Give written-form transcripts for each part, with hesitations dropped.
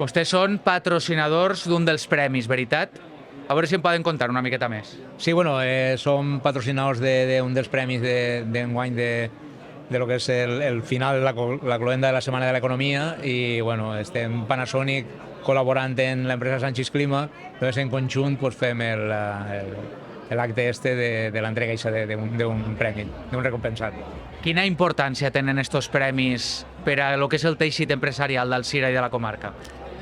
Vostès són patrocinadors d'un dels premis, veritat? A veure si em poden contar una miqueta més. Sí, bueno, som patrocinadors d'un dels premis d'enguany de lo que és el final, la cloenda de la Setmana de l'Economia, i bueno, estem Panasonic col·laborant en l'empresa Sanchis Clima, doncs en conjunt pues, fem l'acte de l'entrega d'un premi, d'un recompensat. Quina importància tenen estos premis per a lo que és el teixit empresarial d'Alzira i de la comarca?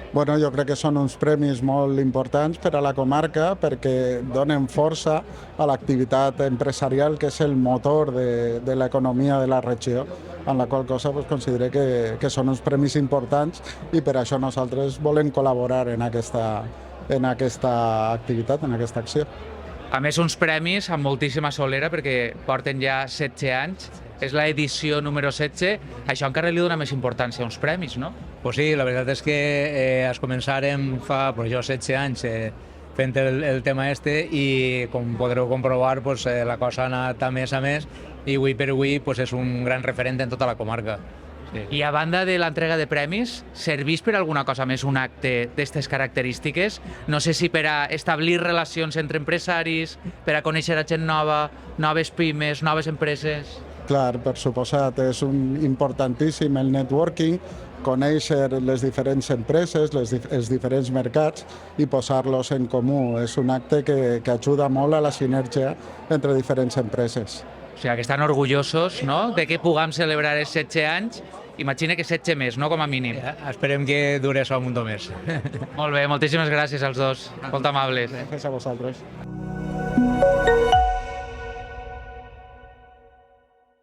Bueno, jo crec que són uns premis molt importants per a la comarca perquè donen força a l'activitat empresarial, que és el motor de l'economia de la regió, en la qual cosa pues, considero que són uns premis importants i per això nosaltres volem col·laborar en aquesta activitat, en aquesta acció. A més, uns premis amb moltíssima solera perquè porten ja 16 anys, és l'edició número 16, això encara li dona més importància a uns premis, no? Pues sí, la veritat és que es començarem fa 16 anys fent el tema i com podreu comprovar pues, la cosa ha anat a més i avui per avui pues, és un gran referent en tota la comarca. Sí. I a banda de l'entrega de premis, serveix per alguna cosa més un acte d'aquestes característiques? No sé si per a establir relacions entre empresaris, per a conèixer a gent nova, noves pimes, noves empreses... Clar, per suposat, és importantíssim el networking, conèixer les diferents empreses, els diferents mercats i posar-los en comú. És un acte que ajuda molt a la sinergia entre diferents empreses. O sigui, que estan orgullosos, no?, de que puguem celebrar els 16 anys. Imagina que 16 més, no?, com a mínim. Esperem que dure això un munt més. Molt bé, moltíssimes gràcies als dos. Molt amables. Gràcies a vosaltres.